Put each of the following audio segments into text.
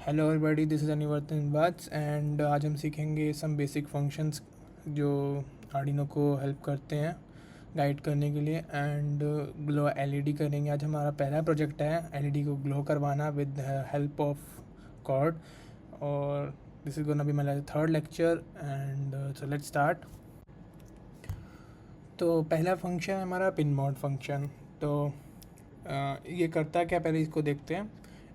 Hello everybody, this is Anivartan bots एंड आज हम सीखेंगे सम बेसिक फंक्शंस जो आर्डिनो को हेल्प करते हैं गाइड करने के लिए। एंड ग्लो एलईडी करेंगे। आज हमारा पहला प्रोजेक्ट है एलईडी को ग्लो करवाना विद हेल्प ऑफ कॉर्ड। और this is gonna be my third lecture and so let's start. तो पहला फंक्शन है हमारा पिन मोड फंक्शन। तो ये करता क्या, पहले इसको देखते हैं।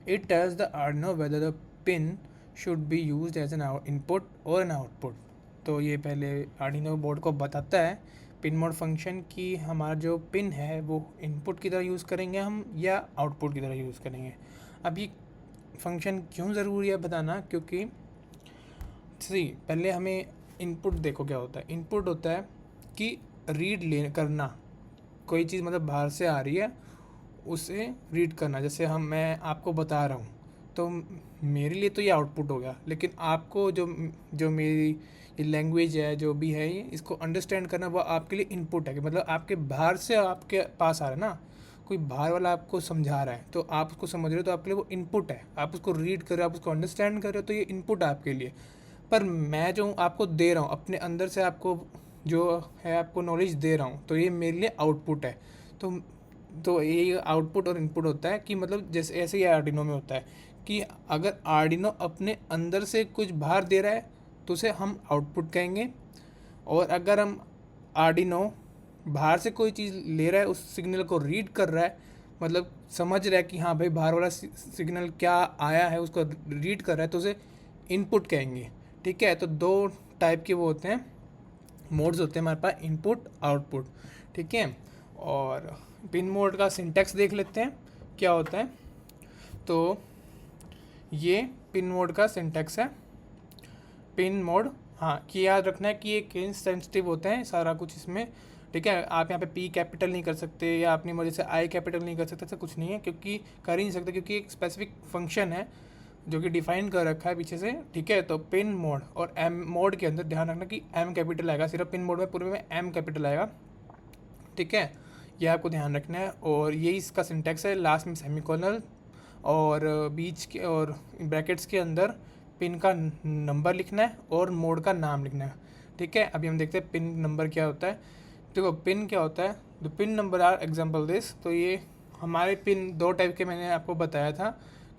It tells the Arduino whether the pin should be used as an input और एन आउटपुट। तो ये पहले आर्डिनो बोर्ड को बताता है पिन मोड फंक्शन की हमारा जो पिन है वो इनपुट की तरह यूज़ करेंगे हम या आउटपुट की तरह यूज़ करेंगे। अब ये फंक्शन क्यों ज़रूरी है बताना, क्योंकि पहले हमें इनपुट देखो क्या होता है। इनपुट होता है कि रीड ले करना, कोई चीज़ मतलब बाहर से आ रही है उसे रीड करना। जैसे मैं आपको बता रहा हूँ तो मेरे लिए तो ये आउटपुट हो गया, लेकिन आपको जो जो मेरी ये लैंग्वेज है जो भी है ये इसको अंडरस्टैंड करना वो आपके लिए इनपुट है। कि मतलब आपके बाहर से आपके पास आ रहा है ना, कोई बाहर वाला आपको समझा रहा है तो आप उसको समझ रहे हो, तो आपके लिए वो इनपुट है। आप उसको रीड कर रहे हो, आप उसको अंडरस्टैंड कर रहे हो, तो ये इनपुट है आपके लिए। पर मैं जो आपको दे रहा हूँ अपने अंदर से, आपको जो है आपको नॉलेज दे रहा हूँ, तो ये मेरे लिए आउटपुट है। तो ये आउटपुट और इनपुट होता है कि मतलब जैसे ऐसे ही आर्डिनो में होता है कि अगर आर्डिनो अपने अंदर से कुछ बाहर दे रहा है तो उसे हम आउटपुट कहेंगे। और अगर हम आर्डिनो बाहर से कोई चीज़ ले रहा है, उस सिग्नल को रीड कर रहा है, मतलब समझ रहा है कि हाँ भाई बाहर वाला सिग्नल क्या आया है उसको रीड कर रहा है, तो उसे इनपुट कहेंगे। ठीक है, तो दो टाइप के वो होते हैं, मोड्स होते हैं हमारे पास, इनपुट आउटपुट। ठीक है, और पिन मोड का सिंटैक्स देख लेते हैं क्या होता है। तो ये पिन मोड का सिंटैक्स है। पिन मोड, हाँ, कि याद रखना है कि ये केस सेंसिटिव होते हैं सारा कुछ इसमें। ठीक है, आप यहाँ पे पी कैपिटल नहीं कर सकते या अपनी मर्जी से आई कैपिटल नहीं कर सकते, ऐसा कुछ नहीं है, क्योंकि कर ही नहीं सकते, क्योंकि एक स्पेसिफिक फंक्शन है जो कि डिफाइन कर रखा है पीछे से। ठीक है, तो पिन मोड और एम मोड के अंदर ध्यान रखना कि एम कैपिटल आएगा, सिर्फ पिन मोड में पूरे में एम कैपिटल आएगा। ठीक है, यह आपको ध्यान रखना है। और यही इसका सिंटैक्स है, लास्ट में सेमीकोलन और बीच के और ब्रैकेट्स के अंदर पिन का नंबर लिखना है और मोड का नाम लिखना है। ठीक है, अभी हम देखते हैं पिन नंबर क्या होता है। देखो पिन क्या होता है, the pin number are example this. तो ये हमारे पिन दो टाइप के मैंने आपको बताया था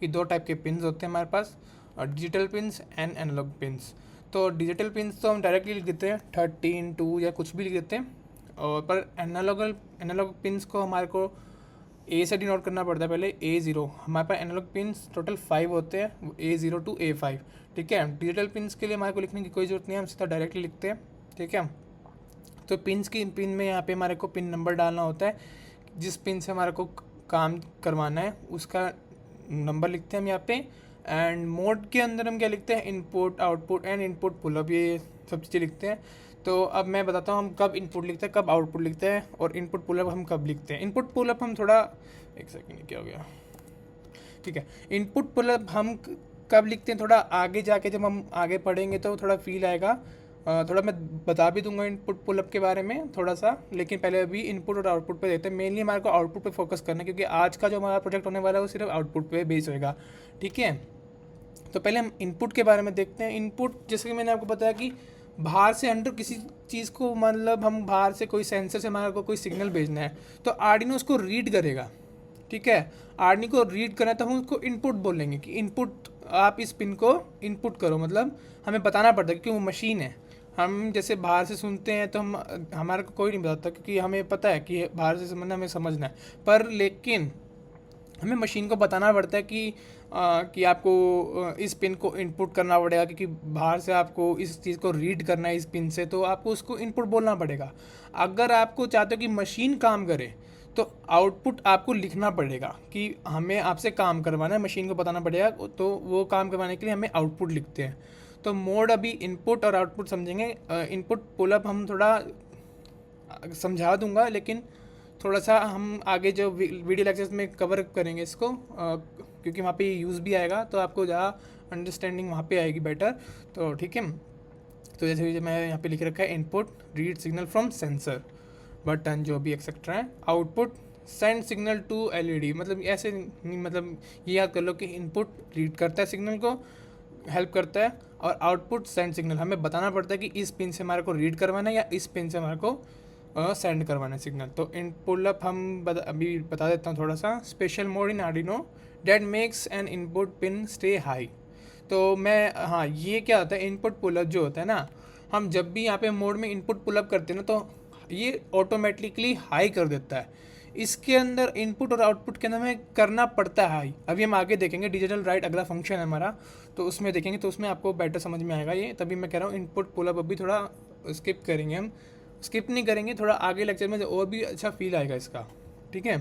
कि दो टाइप के पिन्स होते हैं हमारे पास, digital pins and analog pins. तो डिजिटल पिन्स तो हम डायरेक्टली लिख देते हैं 13 2 या कुछ भी लिख देते हैं। और पर एनालॉग पिन्स को हमारे को ए से डिनोट करना पड़ता है। पहले A0, हमारे पास एनालॉग पिन्स टोटल 5 होते हैं, A0 to A5। ठीक है, डिजिटल पिन्स के लिए हमारे को लिखने की कोई ज़रूरत नहीं है, हम सीधा डायरेक्टली लिखते हैं। ठीक है, तो पिन में यहाँ पे हमारे को पिन नंबर डालना होता है, जिस पिन से हमारे को काम करवाना है उसका नंबर लिखते हैं हम यहाँ पे। एंड मोड के अंदर हम क्या लिखते हैं, input output and input pullup, ये सब चीज़ें लिखते हैं। तो अब मैं बताता हूँ हम कब इनपुट लिखते हैं, कब आउटपुट लिखते हैं, और इनपुट पुलअप हम कब लिखते हैं। इनपुट पुलअप हम थोड़ा, एक सेकेंड, क्या हो गया, ठीक है, इनपुट पुलअप हम कब लिखते हैं, थोड़ा आगे जाके जब हम आगे पढ़ेंगे तो थोड़ा फील आएगा। थोड़ा मैं बता भी दूंगा इनपुट पुलअप के बारे में थोड़ा सा, लेकिन पहले अभी इनपुट और आउटपुट पे देते हैं। मेनली हमारे को आउटपुट पे फोकस करना है, क्योंकि आज का जो हमारा प्रोजेक्ट होने वाला है वो सिर्फ आउटपुट पे बेस होएगा। ठीक है, तो पहले हम इनपुट के बारे में देखते हैं। इनपुट, जैसे कि मैंने आपको बताया कि बाहर से अंदर किसी चीज़ को, मतलब हम बाहर से कोई सेंसर से हमारे को कोई सिग्नल भेजना है तो आर्डिनो उसको रीड करेगा। ठीक है, आर्डिनो को रीड करना है तो हम उसको इनपुट बोलेंगे कि इनपुट, आप इस पिन को इनपुट करो। मतलब हमें बताना पड़ता है क्योंकि वो मशीन है। हम जैसे बाहर से सुनते हैं तो हम, हमारे को कोई नहीं बताता, क्योंकि हमें पता है कि बाहर से समझना, हमें समझना है। पर लेकिन हमें मशीन को बताना पड़ता है कि आपको इस पिन को इनपुट करना पड़ेगा, क्योंकि बाहर से आपको इस चीज़ को रीड करना है इस पिन से, तो आपको उसको इनपुट बोलना पड़ेगा। अगर आपको चाहते हो कि मशीन काम करे तो आउटपुट आपको लिखना पड़ेगा कि हमें आपसे काम करवाना है, मशीन को बताना पड़ेगा, तो वो काम करवाने के लिए हमें आउटपुट लिखते हैं। तो मोड अभी इनपुट और आउटपुट समझेंगे। इनपुट पुलअप हम थोड़ा समझा दूंगा, लेकिन थोड़ा सा हम आगे जो वीडियो लेक्चर्स में कवर करेंगे इसको, क्योंकि वहाँ पे यूज़ भी आएगा, तो आपको ज़्यादा अंडरस्टैंडिंग वहाँ पे आएगी बेटर। तो ठीक है, तो जैसे मैं यहाँ पे लिख रखा है input read signal from sensor button जो भी एक्सेट्रा है, output send signal to LED, मतलब ऐसे नहीं, मतलब ये याद कर लो कि इनपुट रीड करता है सिग्नल को, हेल्प करता है, और आउटपुट सेंड सिग्नल, हमें बताना पड़ता है कि इस पिन से हमारे को रीड करवाना है या इस पिन से हमारे को सेंड करवाना है सिग्नल। तो इन पुल अप हम अभी बता देता हूँ थोड़ा सा। Special mode in Arduino that makes an input pin stay high. तो मैं, हाँ, ये क्या होता है, इनपुट पुलअप जो होता है ना, हम जब भी यहाँ पे मोड में इनपुट पुलअप करते हैं ना, तो ये ऑटोमेटिकली हाई कर देता है। इसके अंदर इनपुट और आउटपुट के अंदर हमें करना पड़ता है हाई। अभी हम आगे देखेंगे, डिजिटल राइट अगला फंक्शन है हमारा, तो उसमें देखेंगे, तो उसमें आपको बेटर समझ में आएगा ये। तभी मैं कह रहा हूँ इनपुट पुलअप अभी थोड़ा स्किप करेंगे हम, स्किप नहीं करेंगे, थोड़ा आगे लेक्चर में और भी अच्छा फील आएगा इसका, ठीक है।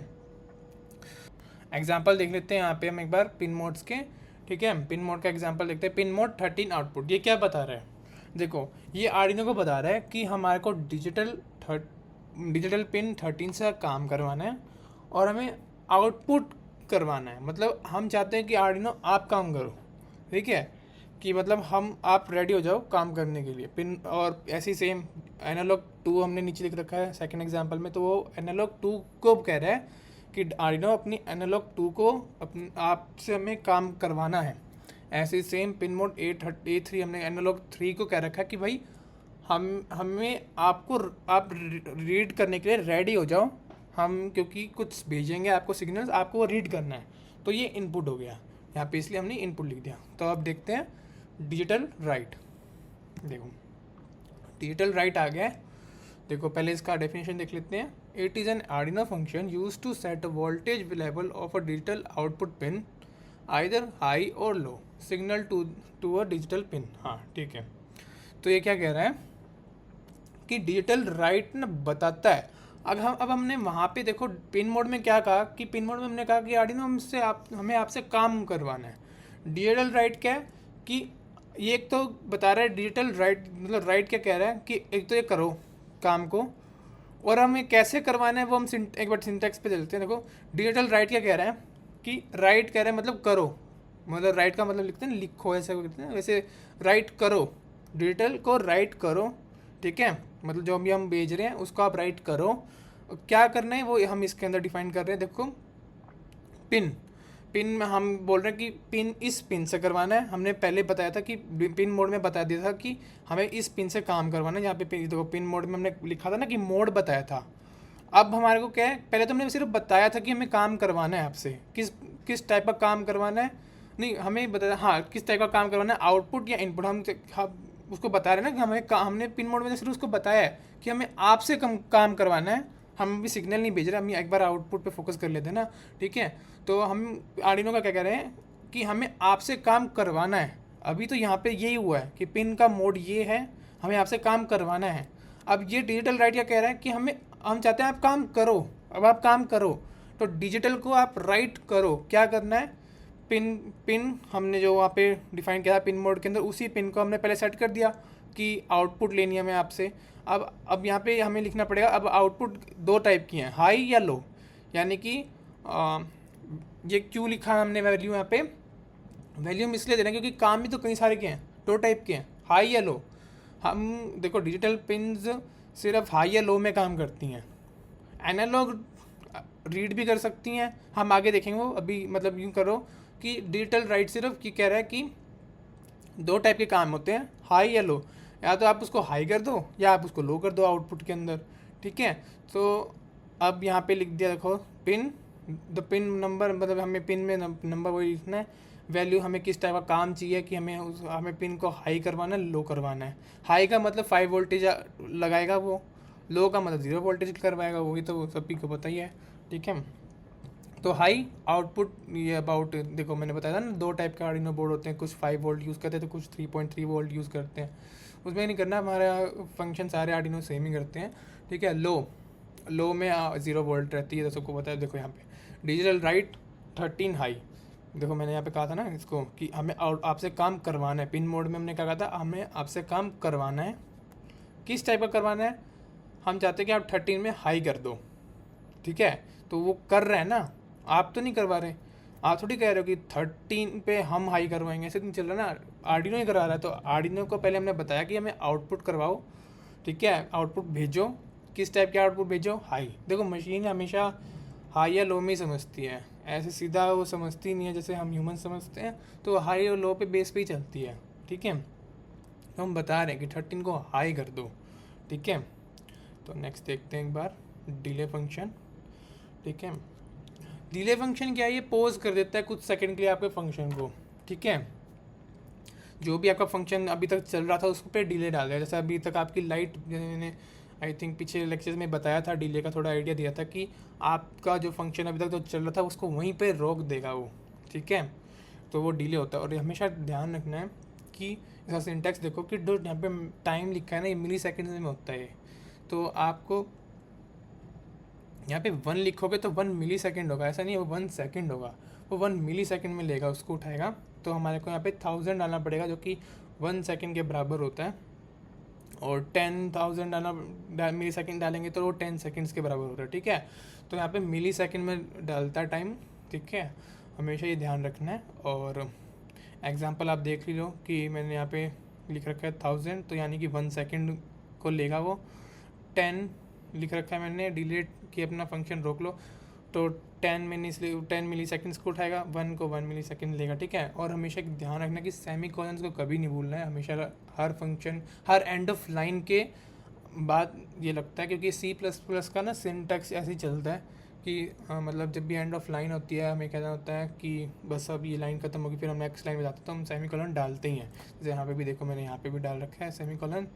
एग्जाम्पल देख लेते हैं यहाँ पे हम एक बार पिन मोड्स के, ठीक है। पिन मोड का एग्जांपल देखते हैं। पिन मोड 13 आउटपुट, ये क्या बता रहा है, देखो ये आर्डिनो को बता रहा है कि हमारे को डिजिटल पिन 13 से काम करवाना है और हमें आउटपुट करवाना है। मतलब हम चाहते हैं कि आर्डिनो आप काम करो, ठीक है, कि मतलब आप रेडी हो जाओ काम करने के लिए पिन। और ऐसे ही सेम एनालॉग 2 हमने नीचे लिख रखा है सेकंड एग्जांपल में, तो वो एनालॉग 2 को कह रहा है कि आर्डिनो अपनी एनालॉग 2 को अपने आप से हमें काम करवाना है। ऐसे सेम पिन मोड A3 हमने एनालॉग 3 को कह रखा है कि भाई हमें आप रीड करने के लिए रेडी हो जाओ, हम क्योंकि कुछ भेजेंगे आपको सिग्नल्स, आपको वो रीड करना है। तो ये इनपुट हो गया यहाँ पे, इसलिए हमने इनपुट लिख दिया। तो अब देखते हैं डिजिटल राइट। देखो डिजिटल राइट आ गया है। देखो पहले इसका डेफिनेशन देख लेते हैं। It is an Arduino function use to set a voltage level of a digital output pin either high or low signal to a digital pin. हाँ ठीक है। तो ये क्या कह रहा है कि डिजिटल राइट ना बताता है। अब हमने वहाँ पे देखो पिन मोड में क्या कहा कि पिन मोड में हमने कहा कि आर्डिनो हमें आपसे काम करवाना है। डिजिटल राइट क्या है कि ये एक तो बता रहा है डिजिटल राइट, मतलब राइट क्या कह रहा है कि एक तो ये करो काम को, और हमें कैसे करवाना है वो हम एक बार सिंटैक्स पे चलते हैं। देखो डिजिटल राइट क्या कह रहा है कि राइट कह रहा है मतलब करो, मतलब राइट का मतलब लिखते हैं लिखो, ऐसा लिखते हैं, वैसे राइट करो, डिजिटल को राइट करो, ठीक है। मतलब जो भी हम भेज रहे हैं उसको आप राइट करो। क्या करना है वो हम इसके अंदर डिफाइन कर रहे हैं। देखो पिन में हम बोल रहे हैं कि पिन इस पिन से करवाना है। हमने पहले बताया था कि पिन मोड में बता दिया था कि हमें इस पिन से काम करवाना है। यहाँ पे देखो पिन मोड में हमने लिखा था ना कि मोड बताया था। अब हमारे को क्या है, पहले तो हमने सिर्फ बताया था कि हमें काम करवाना है आपसे, किस टाइप का काम करवाना है, नहीं हमें बताया, हाँ किस टाइप का काम करवाना है, आउटपुट या इनपुट। हम उसको बता रहे हैं ना कि हमने पिन मोड में सिर्फ उसको बताया है कि हमें आपसे काम करवाना है, हम भी सिग्नल नहीं भेज रहे, हम एक बार आउटपुट पे फोकस कर लेते हैं ना, ठीक है। तो हम आर्डिनो का क्या कह रहे हैं कि हमें आपसे काम करवाना है। अभी तो यहाँ पे यही हुआ है कि पिन का मोड ये है, हमें आपसे काम करवाना है। अब ये डिजिटल राइट क्या कह रहा है कि हम चाहते हैं आप काम करो। अब आप काम करो तो डिजिटल को आप राइट करो। क्या करना है, पिन हमने जो वहाँ पे डिफाइन किया था पिन मोड के अंदर, उसी पिन को हमने पहले सेट कर दिया कि आउटपुट लेनी है हमें आपसे। अब यहाँ पे हमें लिखना पड़ेगा। अब आउटपुट दो टाइप की हैं, हाई या लो, यानी कि ये क्यों लिखा हमने वैल्यू यहाँ पे, वैल्यू हम इसलिए दे रहे हैं क्योंकि काम भी तो कई सारे के हैं, दो टाइप के हैं, हाई या लो। हम देखो डिजिटल पिन्स सिर्फ हाई या लो में काम करती हैं, एनालॉग रीड भी कर सकती हैं, हम आगे देखेंगे वो। अभी मतलब यूँ करो कि डिजिटल राइट सिर्फ कि कह रहा है कि दो टाइप के काम होते हैं, हाई या लो। या तो आप उसको हाई कर दो या आप उसको लो कर दो आउटपुट के अंदर, ठीक है। तो अब यहाँ पे लिख दिया, देखो द पिन नंबर, मतलब हमें पिन में नंबर वही लिखना है, वैल्यू हमें किस टाइप का काम चाहिए कि हमें पिन को हाई करवाना है, लो करवाना है। हाई का मतलब 5 वोल्टेज लगाएगा वो, लो का मतलब 0 वोल्टेज करवाएगा वो, ये तो सभी को पता ही है, ठीक है। तो हाई आउटपुट ये अबाउट, देखो मैंने बताया था ना दो टाइप के आर्डिनो बोर्ड होते हैं, कुछ 5 वोल्ट यूज़ करते हैं तो कुछ 3.3 वोल्ट यूज़ करते हैं। उसमें नहीं करना, हमारा फंक्शन सारे आर्डिनो सेम ही करते हैं, ठीक है। लो में 0 वोल्ट रहती है, तो सबको पता है। देखो यहाँ पे डिजिटल राइट 13 हाई, देखो मैंने यहाँ पे कहा था ना इसको कि हमें आपसे काम करवाना है। पिन मोड में हमने क्या कहा था, हमें आपसे काम करवाना है। किस टाइप का करवाना है, हम चाहते हैं कि आप 13 में हाई कर दो, ठीक है। तो वो कर रहे हैं ना, आप तो नहीं करवा रहे, आप थोड़ी कह रहे हो कि 13 पे हम हाई करवाएंगे, ऐसे नहीं चल रहा ना, आर्डिनो ही करा रहा है। तो आर्डिनो को पहले हमने बताया कि हमें आउटपुट करवाओ, ठीक है, आउटपुट भेजो, किस टाइप के आउटपुट भेजो, हाई। देखो मशीन हमेशा हाई या लो में ही समझती है, ऐसे सीधा वो समझती नहीं है जैसे हम ह्यूमन समझते हैं, तो हाई और लो पे बेस पे ही चलती है। ठीक है, तो हम बता रहे हैं कि 13 को हाई कर दो। ठीक है, तो नेक्स्ट देखते हैं एक बार डिले फंक्शन। ठीक है, डिले फंक्शन क्या है, ये पोज कर देता है कुछ सेकंड के लिए आपके फंक्शन को। ठीक है, जो भी आपका फंक्शन अभी तक चल रहा था उस पर डिले डाल दिया। जैसे अभी तक आपकी लाइट, मैंने आई थिंक पिछले लेक्चर्स में बताया था, डिले का थोड़ा आइडिया दिया था कि आपका जो फंक्शन अभी तक जो चल रहा था उसको वहीं पे रोक देगा वो। ठीक है, तो वो डिले होता है। और हमेशा ध्यान रखना है कि इसका सिंटैक्स देखो कि जो यहाँ पे टाइम लिखा है ना, ये मिली सेकेंड में होता है। तो आपको यहाँ पे 1 लिखोगे तो 1 मिली सेकेंड होगा, ऐसा नहीं है वो 1 सेकेंड होगा, वो 1 मिली सेकेंड में लेगा, उसको उठाएगा। तो हमारे को यहाँ पे 1000 डालना पड़ेगा, जो कि 1 सेकेंड के बराबर होता है। और 10,000 मिली सेकेंड डालेंगे तो वो 10 सेकेंड्स के बराबर होता है। ठीक है, तो यहाँ पे मिली सेकेंड में डालता है टाइम। ठीक है, हमेशा ये ध्यान रखना है। और एग्जांपल आप देख लीजिए कि मैंने यहाँ पे लिख रखा है 1000, तो यानी कि 1 सेकेंड को लेगा वो। 10 लिख रखा है मैंने, डिलीट कि अपना फंक्शन रोक लो, तो 10 मिली सेकेंड्स को उठाएगा, 1 को 1 मिली सेकेंड लेगा। ठीक है, और हमेशा ध्यान रखना कि सेमी कॉलन्स को कभी नहीं भूलना है। हमेशा हर फंक्शन, हर एंड ऑफ लाइन के बाद ये लगता है, क्योंकि C++ का ना सिंटैक्स ऐसे ही चलता है कि मतलब जब भी एंड ऑफ लाइन होती है हमें कहना होता है कि बस अब ये लाइन खत्म होगी, फिर हम नेक्स्ट लाइन में जाते हैं, तो हम सेमी कॉलन डालते ही हैं। जैसे यहाँ पे भी देखो, मैंने यहाँ पे भी डाल रखा है सेमी कॉलन,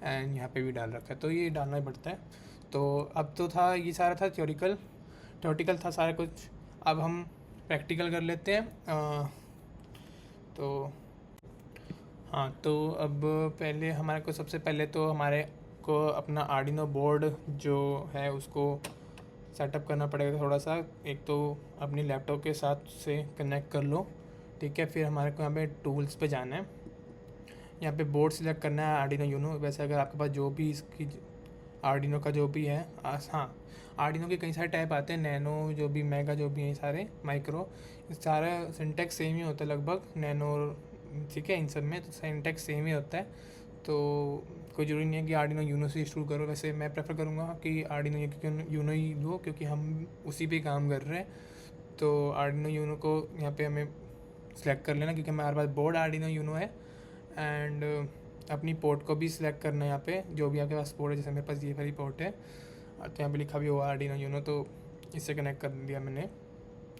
एंड यहाँ पे भी डाल रखा है, तो ये डालना ही पड़ता है। तो अब तो था, ये सारा था थ्योरेटिकल था सारा कुछ। अब हम प्रैक्टिकल कर लेते हैं। तो हाँ, तो अब पहले हमारे को, सबसे पहले तो हमारे को अपना आर्डिनो बोर्ड जो है उसको सेटअप करना पड़ेगा थोड़ा सा। एक तो अपनी लैपटॉप के साथ से कनेक्ट कर लो। ठीक है, फिर हमारे को यहाँ पे टूल्स पे जाना है, यहाँ पे बोर्ड सिलेक्ट करना है आर्डिनो यूनो। वैसे अगर आपके पास जो भी इसकी आर्डिनो का जो भी है, हाँ, आर्डिनो के कई सारे टाइप आते हैं, नैनो जो भी, मेगा जो भी हैं, सारे माइक्रो, सारा सिंटैक्स सेम ही होता है लगभग, नैनो। ठीक है, इन सब में तो सिंटैक्स सेम ही होता है। तो कोई ज़रूरी नहीं है कि आर्डिनो यूनो से इंस्टॉल करो। वैसे मैं प्रेफर करूँगा कि आर्डिनो यूनो ही लो, क्योंकि हम उसी पे काम कर रहे हैं। तो आर्डिनो यूनो को यहाँ पे हमें सेलेक्ट कर लेना, क्योंकि हमारे पास बोर्ड आर्डिनो यूनो है। एंड अपनी पोर्ट को भी सिलेक्ट करना है यहाँ पे, जो भी आपके पास पोर्ट है। जैसे मेरे पास ये वाली पोर्ट है, तो यहाँ पे लिखा भी हुआ आर्डिनो यूनो, तो इससे कनेक्ट कर दिया मैंने।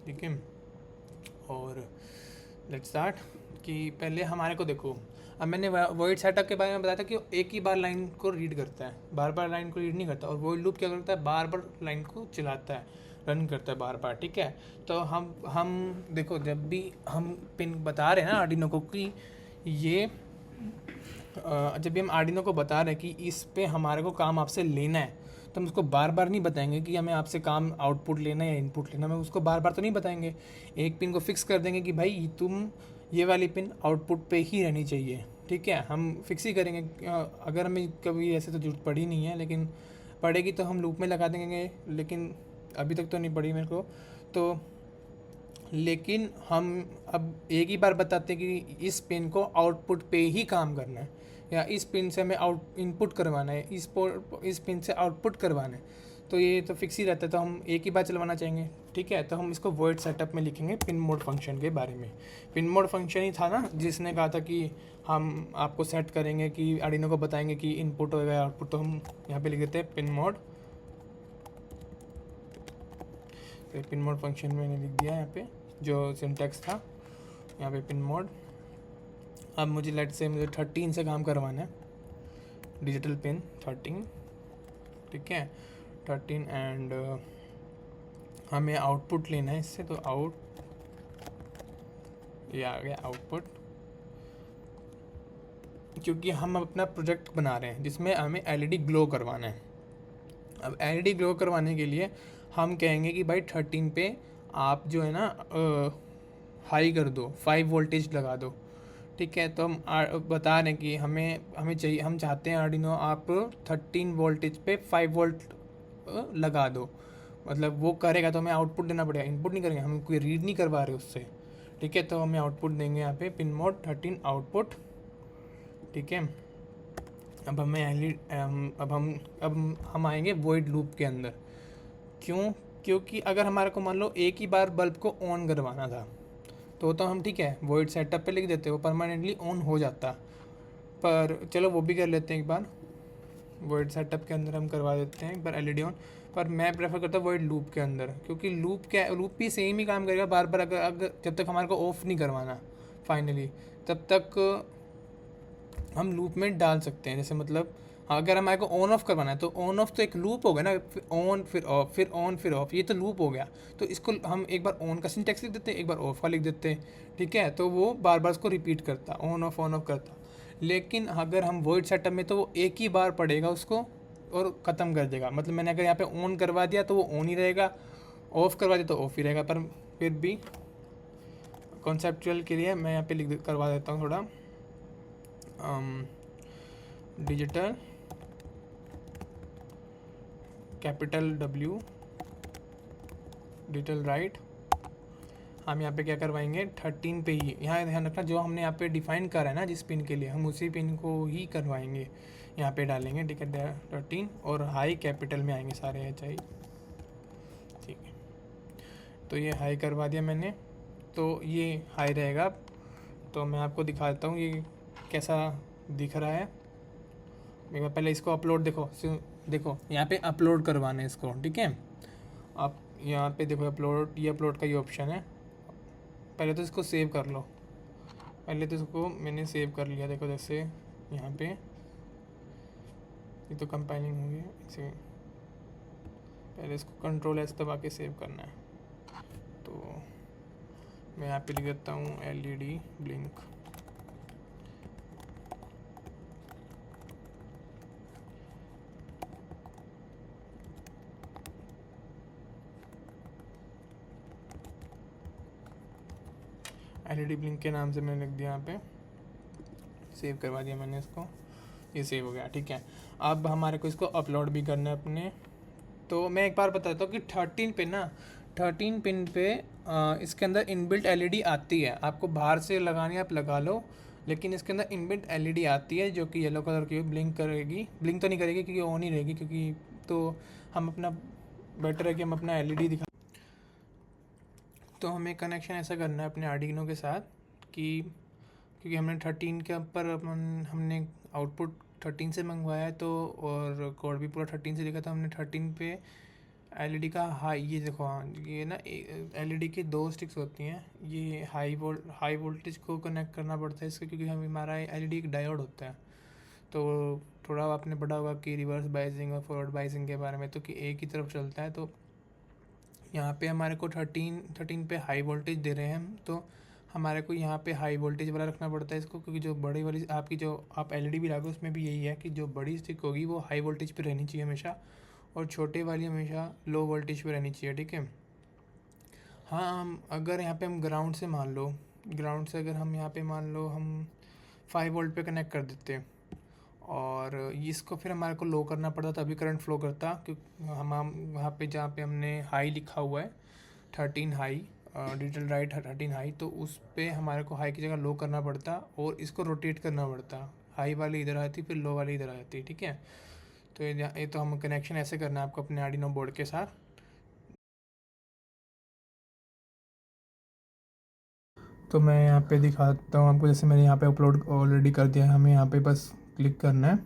ठीक है, और लेट्स स्टार्ट। कि पहले हमारे को देखो, अब मैंने वॉइड सेटअप के बारे में बताया था कि एक ही बार लाइन को रीड करता है, बार बार लाइन को रीड नहीं करता। और वॉइड लूप क्या करता है, बार बार लाइन को चलाता है, रन करता है बार बार। ठीक है, तो हम देखो, जब भी हम पिन बता रहे हैं ना आर्डिनो को कि ये जब भी हम आर्डिनो को बता रहे हैं कि इस पे हमारे को काम आपसे लेना है, तो हम उसको बार बार नहीं बताएंगे कि हमें आपसे काम आउटपुट लेना है या इनपुट लेना है। हम उसको बार बार तो नहीं बताएंगे, एक पिन को फिक्स कर देंगे कि भाई तुम ये वाली पिन आउटपुट पे ही रहनी चाहिए। ठीक है, हम फिक्स ही करेंगे। अगर हमें कभी ऐसे तो जरूरत पड़ी नहीं है, लेकिन पड़ेगी तो हम लूप में लगा देंगे, लेकिन अभी तक तो नहीं पड़ी मेरे को। तो लेकिन हम अब एक ही बार बताते हैं कि इस पिन को आउटपुट पे ही काम करना है, या इस पिन से हमें इनपुट करवाना है, इस पिन से आउटपुट करवाना है। तो ये तो फिक्स ही रहता है, तो हम एक ही बार चलवाना चाहेंगे। ठीक है, तो हम इसको वॉइड सेटअप में लिखेंगे पिन मोड फंक्शन के बारे में। पिन मोड फंक्शन ही था ना जिसने कहा था कि हम आपको सेट करेंगे, कि आर्डिनो को बताएंगे कि इनपुट होगा या आउटपुट। तो हम यहाँ पे लिख देते हैं पिन मोड। तो पिन मोड फंक्शन मैंने लिख दिया यहाँ पे, जो सिंटैक्स था यहाँ पे पिन मोड। अब मुझे लेट से मुझे 13 से काम करवाना है, डिजिटल पिन 13। ठीक है, 13, एंड हमें आउटपुट लेना है इससे, तो आउट, ये आ गया आउटपुट। क्योंकि हम अपना प्रोजेक्ट बना रहे हैं जिसमें हमें एलईडी ग्लो करवाना है। अब एलईडी ग्लो करवाने के लिए हम कहेंगे कि भाई 13 पे आप जो है ना हाई कर दो, 5 वोल्टेज लगा दो। ठीक है, तो हम बता रहे हैं कि हमें चाहिए, हम चाहते हैं आर्डिनो आप 13 वोल्टेज पे 5 वोल्ट लगा दो। मतलब वो करेगा तो हमें आउटपुट देना पड़ेगा, इनपुट नहीं करेंगे, हम कोई रीड नहीं करवा रहे उससे। ठीक है, तो हमें आउटपुट देंगे यहाँ पे पिन मोड 13 आउटपुट। ठीक है, अब हम आएंगे वॉइड लूप के अंदर। क्यों? क्योंकि अगर हमारे को मान लो एक ही बार बल्ब को ऑन करवाना था तो हम ठीक है वॉइड सेटअप पे लिख देते, वो परमानेंटली ऑन हो जाता। पर चलो वो भी कर लेते हैं एक बार, वॉइड सेटअप के अंदर हम करवा देते हैं एक बार एलईडी ऑन। पर मैं प्रेफर करता हूँ वॉइड लूप के अंदर, क्योंकि लूप भी सेम ही काम करेगा बार बार, अगर जब तक हमारे को ऑफ नहीं करवाना फाइनली, तब तक हम लूप में डाल सकते हैं। जैसे मतलब अगर हमारे को ऑन ऑफ करवाना है तो ऑन ऑफ तो एक लूप हो गया ना, फिर ऑन फिर ऑफ फिर ऑन फिर ऑफ, ये तो लूप हो गया। तो इसको हम एक बार ऑन का सिंटेक्स लिख देते हैं, एक बार ऑफ का लिख देते हैं, ठीक है। तो वो बार बार उसको रिपीट करता, ऑन ऑफ करता। लेकिन अगर हम वॉइड सेटअप में तो वो एक ही बार पढ़ेगा उसको और ख़त्म कर देगा। मतलब मैंने अगर यहाँ पे ऑन करवा दिया तो वो ऑन ही रहेगा, ऑफ़ करवा दिया तो ऑफ ही रहेगा। पर फिर भी कॉन्सेप्चुअल के लिए मैं यहाँ पे लिख करवा देता हूँ थोड़ा digital capital W digital right. हम यहाँ पे क्या करवाएंगे 13 पे ही, यहाँ ध्यान रखना जो हमने यहाँ पे डिफाइन करा है ना जिस पिन के लिए, हम उसी पिन को ही करवाएंगे, यहाँ पे डालेंगे, ठीक है 13, और हाई कैपिटल में आएंगे सारे HI, ठीक है। तो ये हाई करवा दिया मैंने, तो ये हाई रहेगा। तो मैं आपको दिखा देता हूँ ये कैसा दिख रहा है। एक बार पहले इसको अपलोड देखो यहाँ पे अपलोड करवाना है इसको, ठीक है। आप यहाँ पे देखो अपलोड, ये अपलोड का ये ऑप्शन है। पहले तो इसको सेव कर लो, पहले तो इसको मैंने सेव कर लिया, देखो जैसे यहाँ पे ये तो कंपाइलिंग हो गया, इसे पहले इसको Ctrl+S दबा के सेव करना है। तो मैं यहाँ पे लिख देता हूँ LED ब्लिंक। LED ब्लिंक के नाम से मैंने लिख दिया, यहाँ पे सेव करवा दिया मैंने इसको, ये सेव हो गया, ठीक है। अब हमारे को इसको अपलोड भी करना है अपने। तो मैं एक बार बताता हूँ कि 13 पिन पे इसके अंदर इनबिल्ट LED आती है, आपको बाहर से लगानी है आप लगा लो, लेकिन इसके अंदर इनबिल्ट LED आती है जो कि येलो कलर की ब्लिंक करेगी। ब्लिंक तो नहीं करेगी क्योंकि ऑन ही रहेगी, क्योंकि तो हम अपना बेटर है कि हम अपना LED दिखा। तो हमें कनेक्शन ऐसा करना है अपने आर्डिनो के साथ कि क्योंकि हमने 13 के ऊपर हमने आउटपुट 13 से मंगवाया है, तो और कोड भी पूरा 13 से लिखा था हमने। 13 पे LED का हाई, ये देखो हाँ ये ना LED की 2 स्टिक्स होती हैं, ये हाई वोल्टेज को कनेक्ट करना पड़ता है इसको, क्योंकि हमारा LED एक डायोड होता है। तो थोड़ा आपने पढ़ा होगा कि रिवर्स बाइसिंग और फॉरवर्ड बाइसिंग के बारे में, तो कि एक ही तरफ चलता है। तो यहाँ पे हमारे को 13 पे हाई वोल्टेज दे रहे हैं हम, तो हमारे को यहाँ पे हाई वोल्टेज वाला रखना पड़ता है इसको, क्योंकि जो बड़ी वाली आपकी जो आप LED भी लागो उसमें भी यही है कि जो बड़ी स्टिक होगी वो हाई वोल्टेज पे रहनी चाहिए हमेशा, और छोटे वाली हमेशा लो वोल्टेज पे रहनी चाहिए, ठीक है। हाँ हम अगर यहाँ पे हम ग्राउंड से मान लो, ग्राउंड से अगर हम यहाँ पे मान लो हम 5 वोल्ट पे कनेक्ट कर देते हैं, और इसको फिर हमारे को लो करना पड़ता तभी करंट फ्लो करता, क्योंकि हम वहाँ पे जहाँ पे हमने हाई लिखा हुआ है 13 हाई डिजिटल राइट 13 हाई, तो उस पर हमारे को हाई की जगह लो करना पड़ता और इसको रोटेट करना पड़ता, हाई वाली इधर आती फिर लो वाली इधर आती, ठीक है। तो ये तो हम कनेक्शन ऐसे करना है आपको अपने आर्डिनो बोर्ड के साथ। तो मैं यहाँ पे दिखाता हूँ आपको, जैसे मैंने यहाँ पे अपलोड ऑलरेडी कर दिया है, हमें यहाँ पे बस क्लिक करना है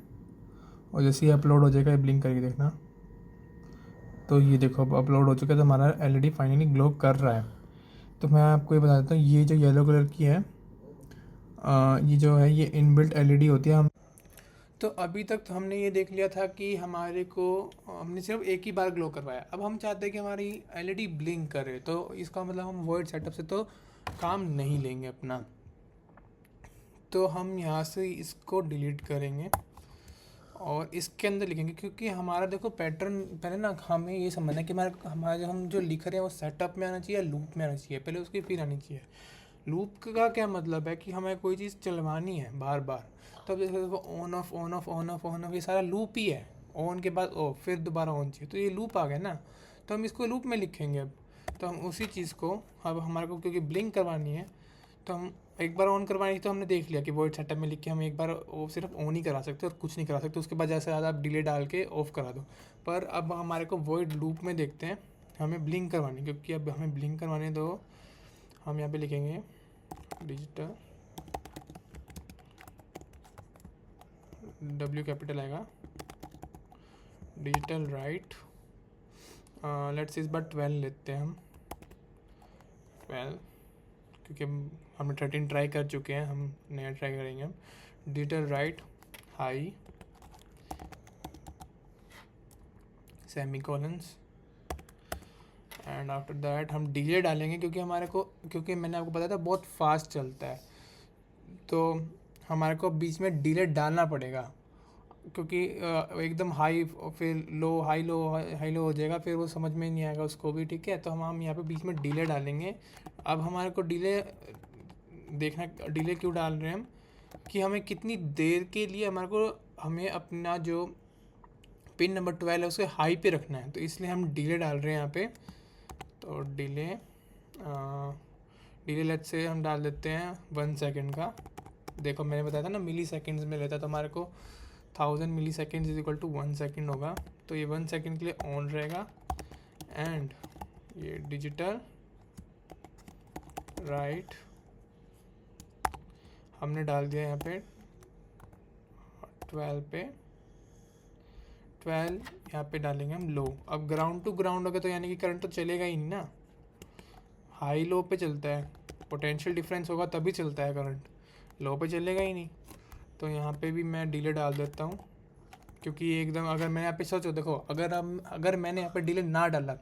और जैसे ही अपलोड हो जाएगा ये ब्लिंक करके देखना। तो ये देखो अब अपलोड हो चुका है, तो हमारा LED फाइनली ग्लो कर रहा है। तो मैं आपको ये बता देता हूँ, ये जो येलो कलर की है ये जो है ये इनबिल्ट LED होती है। हम तो अभी तक तो हमने ये देख लिया था कि हमारे को हमने सिर्फ एक ही बार ग्लो करवाया। अब हम चाहते हैं कि हमारी LED ब्लिंक करे, तो इसका मतलब हम वॉइड सेटअप से तो काम नहीं लेंगे अपना। तो हम यहाँ से इसको डिलीट करेंगे और इसके अंदर लिखेंगे, क्योंकि हमारा देखो पैटर्न पहले ना हमें ये समझना है कि हमारे हम जो लिख रहे हैं वो सेटअप में आना चाहिए या लूप में आना चाहिए, पहले उसकी फिर आनी चाहिए। लूप का क्या मतलब है कि हमें कोई चीज़ चलवानी है बार बार, तब जैसे देखो on off on off on off on off, ये सारा लूप ही है। ऑन के बाद ऑफ फिर दोबारा ऑन चाहिए, तो ये लूप आ गया ना, तो हम इसको लूप में लिखेंगे। अब तो हम उसी चीज़ को अब हमारे को क्योंकि ब्लिंक करवानी है, तो हम एक बार ऑन करवानी तो हमने देख लिया कि वॉइड सेटअप में लिख के हम एक बार वो सिर्फ ऑन ही करा सकते और कुछ नहीं करा सकते, उसके बाद ज़्यादा से ज़्यादा आप डिले डाल के ऑफ़ करा दो। पर अब हमारे को वॉइड लूप में देखते हैं हमें ब्लिंक करवानी, क्योंकि अब हमें ब्लिंक करवाने दो। हम यहाँ पे लिखेंगे डिजिटल, W कैपिटल आएगा, डिजिटल राइट, लेट्स इस बार 12 लेते हैं हम, 12, क्योंकि हमने 13 ट्राई कर चुके हैं, हम नया ट्राई करेंगे हम। Digital write high semicolons, and after that हम डिले डालेंगे, क्योंकि मैंने आपको बताया था बहुत फास्ट चलता है, तो हमारे को बीच में डिले डालना पड़ेगा, क्योंकि एकदम हाई फिर लो, हाई लो, हाई लो हो जाएगा, फिर वो समझ में नहीं आएगा उसको भी, ठीक है। तो हम यहाँ पे बीच में डिले डालेंगे। अब हमारे को डिले देखना, डिले क्यों डाल रहे हैं हम, कि हमें कितनी देर के लिए हमें अपना जो पिन नंबर 12 है उसे हाई पे रखना है, तो इसलिए हम डिले डाल रहे हैं यहाँ पे। तो डिले लेट से हम डाल देते हैं 1 सेकेंड का। देखो मैंने बताया था ना मिली सेकेंड्स में लेता, तो हमारे को 1000 milliseconds is equal to 1 second होगा, तो ये 1 सेकेंड के लिए ऑन रहेगा। एंड ये डिजिटल राइट हमने डाल दिया यहाँ पे 12 पे, 12 यहाँ पे डालेंगे हम लो। अब ग्राउंड टू ग्राउंड हो गया, तो यानी कि करंट तो चलेगा ही नहीं ना, हाई लो पे चलता है, पोटेंशियल डिफरेंस होगा तभी चलता है करंट, लो पे चलेगा ही नहीं। तो यहाँ पे भी मैं डिले डाल देता हूँ, क्योंकि एकदम अगर मैंने यहाँ पे सोचो, देखो अगर मैंने यहाँ पे डिले ना डाला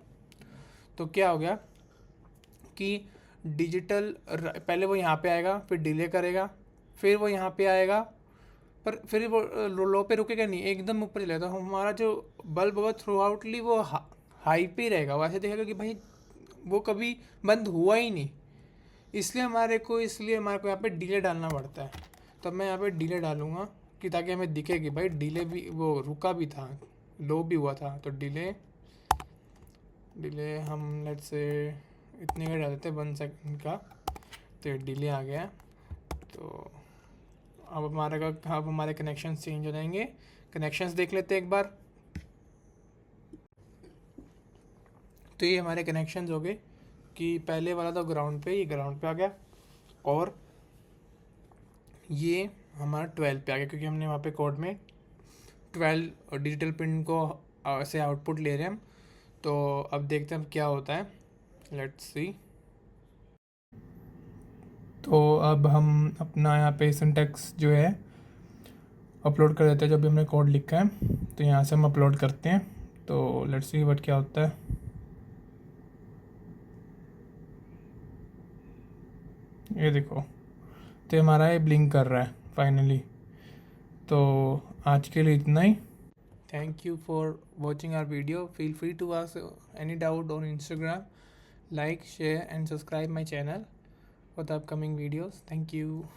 तो क्या हो गया कि डिजिटल पहले वो यहाँ पे आएगा, फिर डिले करेगा, फिर वो यहाँ पे आएगा, पर फिर वो लो पे रुकेगा नहीं, एकदम ऊपर चलेगा, तो हमारा जो बल्ब होगा थ्रू आउटली वो हाई पे ही रहेगा, वैसे देखेगा कि भाई वो कभी बंद हुआ ही नहीं। इसलिए हमारे को यहाँ पे डिले डालना पड़ता है। तो मैं यहाँ पे डिले डालूँगा कि ताकि हमें दिखे कि भाई डिले भी वो रुका भी था, लो भी हुआ था। तो डिले हम लेट से इतने का डाल देते हैं 1 सेकंड का, तो डिले आ गया। तो अब हमारे कनेक्शंस चेंज हो जाएंगे। कनेक्शंस देख लेते हैं एक बार। तो ये हमारे कनेक्शंस हो गए कि पहले वाला तो ग्राउंड पे, ये ग्राउंड पे आ गया, और ये हमारा 12 पे आ गया, क्योंकि हमने वहाँ पे कोड में 12 डिजिटल पिन को से आउटपुट ले रहे हैं हम। तो अब देखते हैं क्या होता है, लेट्स सी। तो अब हम अपना यहाँ पे सिंटैक्स जो है अपलोड कर देते हैं, जब भी हमने कोड लिखा है तो यहाँ से हम अपलोड करते हैं। तो लेट्स सी व्हाट क्या होता है। ये देखो, तो हमारा ये ब्लिंक कर रहा है फाइनली। तो आज के लिए इतना ही। Thank you for watching our video. Feel free to ask any doubt on Instagram. Like, share and subscribe my channel for the upcoming videos. Thank you.